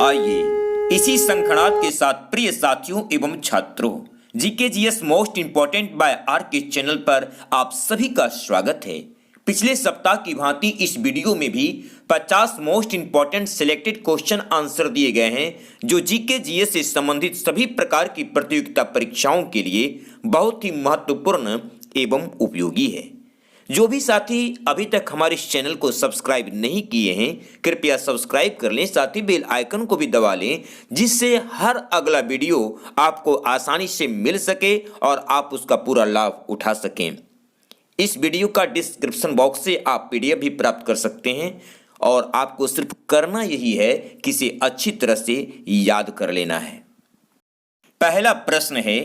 आइए इसी संखनाद के साथ प्रिय साथियों एवं छात्रों, GKGS most important bye are के चैनल पर आप सभी का स्वागत है। पिछले सप्ताह की भांति इस वीडियो में भी 50 most important selected question answer दिए गए हैं, जो जीकेजीएस से संबंधित सभी प्रकार की प्रतियोगिता परीक्षाओं के लिए बहुत ही महत्वपूर्ण एवं उपयोगी है। जो भी साथी अभी तक हमारे इस चैनल को सब्सक्राइब नहीं किए हैं, कृपया सब्सक्राइब कर लें, साथ ही बेल आइकन को भी दबा लें, जिससे हर अगला वीडियो आपको आसानी से मिल सके और आप उसका पूरा लाभ उठा सकें। इस वीडियो का डिस्क्रिप्शन बॉक्स से आप पीडीएफ भी प्राप्त कर सकते हैं और आपको सिर्फ करना यही है कि इसे अच्छी तरह से याद कर लेना है। पहला प्रश्न है,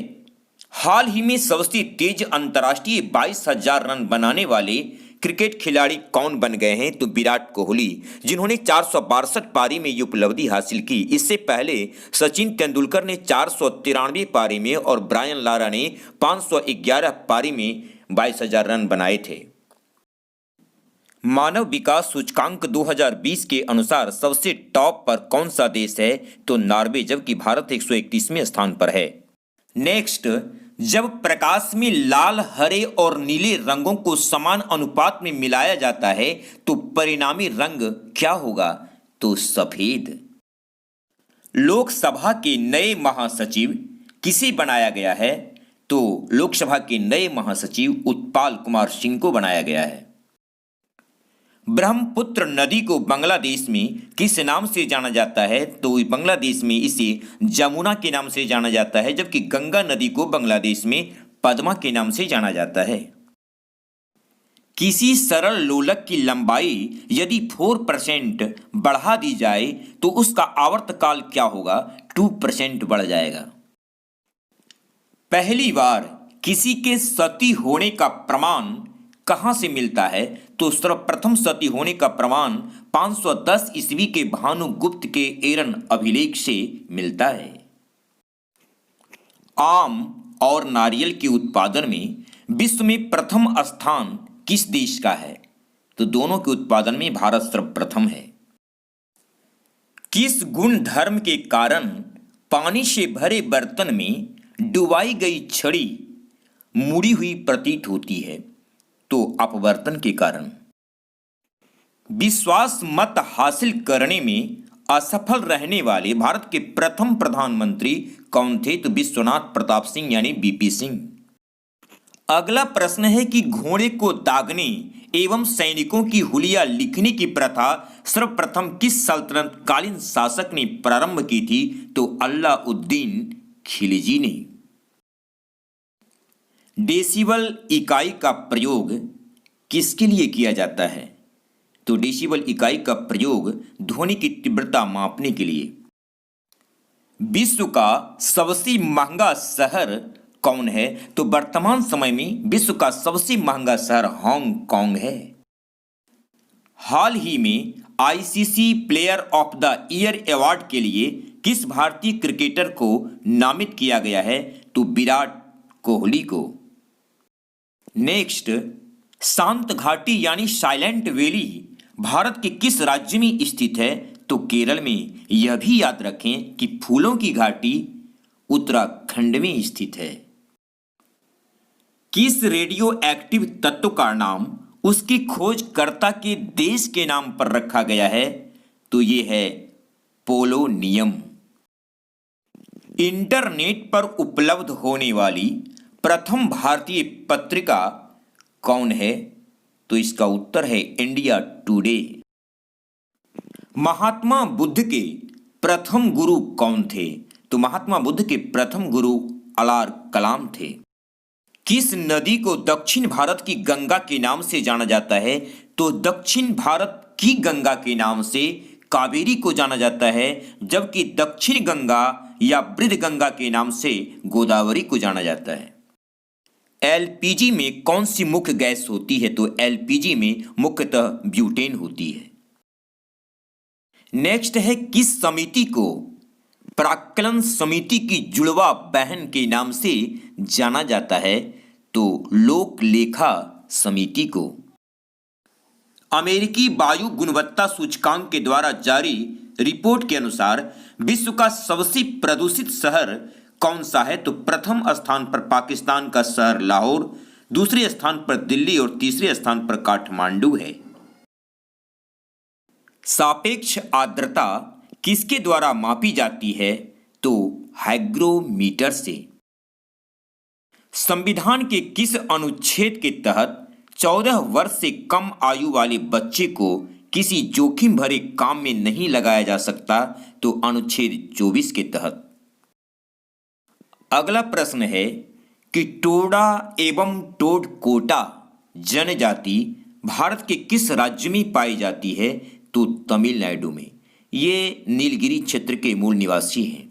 हाल ही में सबसे तेज अंतर्राष्ट्रीय 22,000 रन बनाने वाले क्रिकेट खिलाड़ी कौन बन गए हैं? तो विराट कोहली, जिन्होंने 462 पारी में ये उपलब्धि हासिल की। इससे पहले सचिन तेंदुलकर ने 493 पारी में और ब्रायन लारा ने 511 पारी में 22,000 रन बनाए थे। मानव विकास सूचकांक 2020 के अनुसार सबसे टॉप पर कौन सा देश है? तो नॉर्वे, जबकि भारत 131वें स्थान पर है। नेक्स्ट, जब प्रकाश में लाल, हरे और नीले रंगों को समान अनुपात में मिलाया जाता है तो परिणामी रंग क्या होगा? तो सफेद। लोकसभा के नए महासचिव किसे बनाया गया है? तो लोकसभा के नए महासचिव उत्पल कुमार सिंह को बनाया गया है। ब्रह्मपुत्र नदी को बांग्लादेश में किस नाम से जाना जाता है? तो बांग्लादेश में इसे जमुना के नाम से जाना जाता है, जबकि गंगा नदी को बांग्लादेश में पद्मा के नाम से जाना जाता है। किसी सरल लोलक की लंबाई यदि 4% बढ़ा दी जाए तो उसका आवर्तकाल क्या होगा? 2% बढ़ जाएगा। पहली बार किसी के सती होने का प्रमाण कहां से मिलता है? तो सर्वप्रथम सती होने का प्रमाण 510 ईस्वी के भानुगुप्त के एरन अभिलेख से मिलता है। आम और नारियल के उत्पादन में विश्व में प्रथम स्थान किस देश का है? तो दोनों के उत्पादन में भारत सर्वप्रथम है। किस गुण धर्म के कारण पानी से भरे बर्तन में डुबाई गई छड़ी मुड़ी हुई प्रतीत होती है? तो अपवर्तन के कारण। विश्वास मत हासिल करने में असफल रहने वाले भारत के प्रथम प्रधानमंत्री कौन थे? तो विश्वनाथ प्रताप सिंह यानी बीपी सिंह। अगला प्रश्न है कि घोड़े को दागने एवं सैनिकों की हुलिया लिखने की प्रथा सर्वप्रथम किस सल्तनत कालीन शासक ने प्रारंभ की थी? तो अलाउद्दीन खिलजी ने। डेसिबल इकाई का प्रयोग किसके लिए किया जाता है? तो डेसिबल इकाई का प्रयोग ध्वनि की तीव्रता मापने के लिए। विश्व का सबसे महंगा शहर कौन है? तो वर्तमान समय में विश्व का सबसे महंगा शहर हांगकांग है। हाल ही में ICC player of the year award के लिए किस भारतीय क्रिकेटर को नामित किया गया है? तो विराट कोहली को। नेक्स्ट, शांत घाटी यानी साइलेंट वैली भारत के किस राज्य में स्थित है? तो केरल में। यह भी याद रखें कि फूलों की घाटी उत्तराखंड में स्थित है। किस रेडियो एक्टिव तत्व का नाम उसके खोजकर्ता के देश के नाम पर रखा गया है? तो यह है पोलोनियम। इंटरनेट पर उपलब्ध होने वाली प्रथम भारतीय पत्रिका कौन है? तो इसका उत्तर है इंडिया टुडे। महात्मा बुद्ध के प्रथम गुरु कौन थे? तो महात्मा बुद्ध के प्रथम गुरु अलार कलाम थे। किस नदी को दक्षिण भारत की गंगा के नाम से जाना जाता है? तो दक्षिण भारत की गंगा के नाम से कावेरी को जाना जाता है, जबकि दक्षिण गंगा या बृहद गंगा के नाम से गोदावरी को जाना जाता है। एलपीजी में कौन सी मुख्य गैस होती है? तो एलपीजी में मुख्यतः ब्यूटेन होती है। नेक्स्ट है, किस समिति को प्राक्कलन समिति की जुड़वा बहन के नाम से जाना जाता है? तो लोक लेखा समिति को। अमेरिकी वायु गुणवत्ता सूचकांक के द्वारा जारी रिपोर्ट के अनुसार विश्व का सबसे प्रदूषित शहर कौन सा है? तो प्रथम स्थान पर पाकिस्तान का शहर लाहौर, दूसरे स्थान पर दिल्ली और तीसरे स्थान पर काठमांडू है। सापेक्ष आर्द्रता किसके द्वारा मापी जाती है? तो हाइग्रोमीटर से। संविधान के किस अनुच्छेद के तहत 14 वर्ष से कम आयु वाले बच्चे को किसी जोखिम भरे काम में नहीं लगाया जा सकता? तो अनुच्छेद 24 के तहत। अगला प्रश्न है कि टोडा एवं टोडकोटा जनजाति भारत के किस राज्य में पाई जाती है? तो तमिलनाडु में। ये नीलगिरी क्षेत्र के मूल निवासी हैं।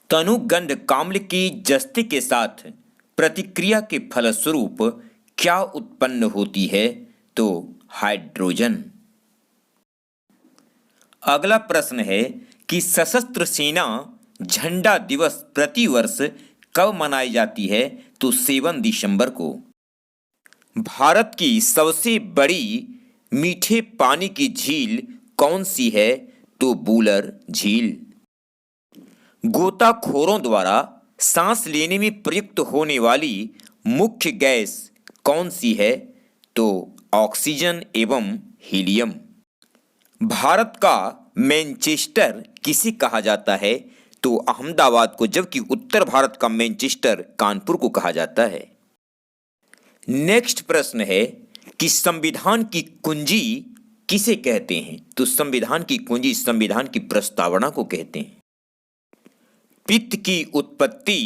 तनुगंध काम्ल की जस्ते के साथ प्रतिक्रिया के फलस्वरूप क्या उत्पन्न होती है? तो हाइड्रोजन। अगला प्रश्न है कि सशस्त्र सेना झंडा दिवस प्रतिवर्ष कब मनाई जाती है? तो 7 दिसंबर को। भारत की सबसे बड़ी मीठे पानी की झील कौन सी है? तो वुलर झील। गोताखोरों द्वारा सांस लेने में प्रयुक्त होने वाली मुख्य गैस कौन सी है? तो ऑक्सीजन एवं हीलियम। भारत का मैनचेस्टर किसे कहा जाता है? तो अहमदाबाद को, जबकि उत्तर भारत का मैनचेस्टर कानपुर को कहा जाता है। नेक्स्ट प्रश्न है कि संविधान की कुंजी किसे कहते हैं? तो संविधान की कुंजी संविधान की प्रस्तावना को कहते हैं। पित्त की उत्पत्ति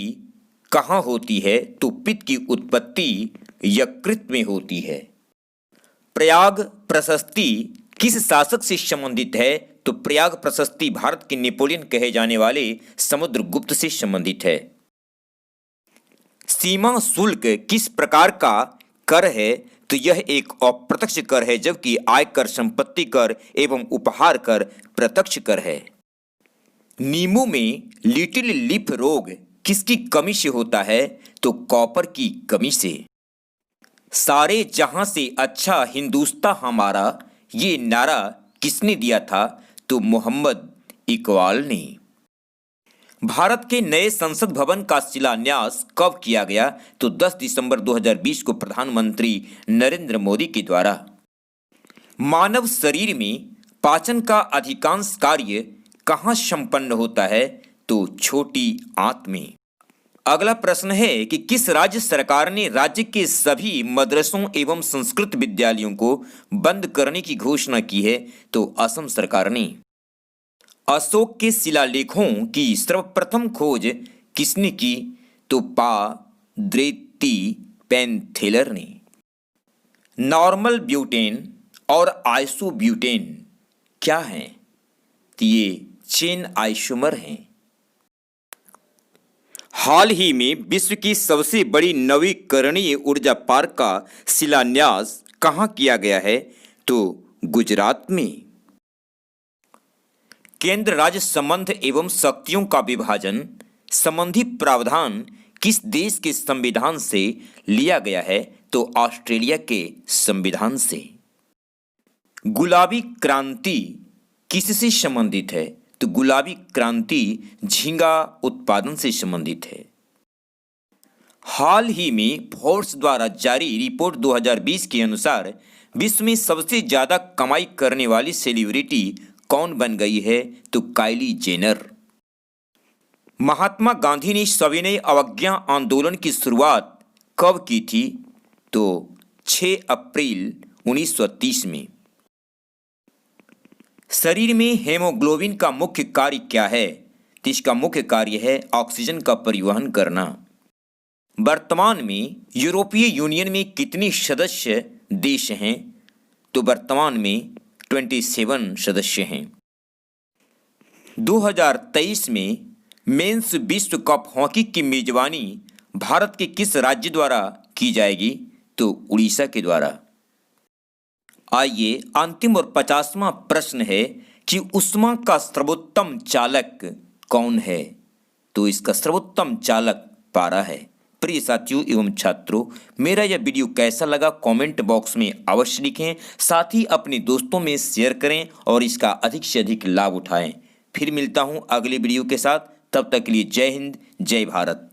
कहाँ होती है? तो पित्त की उत्पत्ति यकृत में होती है। प्रयाग प्रशस्ति किस शासक से संबंधित है? तो प्रयाग प्रशस्ति भारत के नेपोलियन कहे जाने वाले समुद्रगुप्त से संबंधित है। सीमा शुल्क किस प्रकार का कर है? तो यह एक अप्रत्यक्ष कर है, जबकि आयकर, संपत्ति कर एवं उपहार कर प्रत्यक्ष कर है। नींबू में लिटिल लीफ रोग किसकी कमी से होता है? तो कॉपर की कमी से। सारे जहां से अच्छा हिंदुस्तान हमारा, ये नारा किसने दिया था? तो मोहम्मद इकबाल ने। भारत के नए संसद भवन का शिलान्यास कब किया गया? तो 10 दिसंबर 2020 को प्रधानमंत्री नरेंद्र मोदी के द्वारा। मानव शरीर में पाचन का अधिकांश कार्य कहाँ संपन्न होता है? तो छोटी आंत में। अगला प्रश्न है कि किस राज्य सरकार ने राज्य के सभी मदरसों एवं संस्कृत विद्यालयों को बंद करने की घोषणा की है? तो असम सरकार ने। अशोक के शिलालेखों की सर्वप्रथम खोज किसने की? तो द्रेती पेनथेलर ने। नॉर्मल ब्यूटेन और आइसोब्यूटेन क्या हैं? तो ये चेन आइसोमर हैं। हाल ही में विश्व की सबसे बड़ी नवीकरणीय ऊर्जा पार्क का शिलान्यास कहाँ किया गया है? तो गुजरात में। केंद्र राज्य संबंध एवं शक्तियों का विभाजन संबंधी प्रावधान किस देश के संविधान से लिया गया है? तो ऑस्ट्रेलिया के संविधान से। गुलाबी क्रांति किससे संबंधित है? तो गुलाबी क्रांति झींगा उत्पादन से संबंधित है। हाल ही में फोर्ब्स द्वारा जारी रिपोर्ट 2020 के अनुसार विश्व में सबसे ज्यादा कमाई करने वाली सेलिब्रिटी कौन बन गई है? तो काइली जेनर। महात्मा गांधी ने सविनय अवज्ञा आंदोलन की शुरुआत कब की थी? तो 6 अप्रैल 1930 में। शरीर में हेमोग्लोबिन का मुख्य कार्य क्या है? तो इसका मुख्य कार्य है ऑक्सीजन का परिवहन करना। वर्तमान में यूरोपीय यूनियन में कितने सदस्य देश हैं? तो वर्तमान में 27 सदस्य हैं। 2023 में मेंस विश्व कप हॉकी की मेजबानी भारत के किस राज्य द्वारा की जाएगी? तो उड़ीसा के द्वारा। आइए अंतिम और 50वां प्रश्न है कि ऊष्मा का सर्वोत्तम चालक कौन है? तो इसका सर्वोत्तम चालक पारा है। प्रिय साथियों एवं छात्रों, मेरा यह वीडियो कैसा लगा कमेंट बॉक्स में अवश्य लिखें। साथ ही अपने दोस्तों में शेयर करें और इसका अधिक से अधिक लाभ उठाएं। फिर मिलता हूं अगले वीडियो के साथ। तब तक के लिए जय हिंद, जय भारत।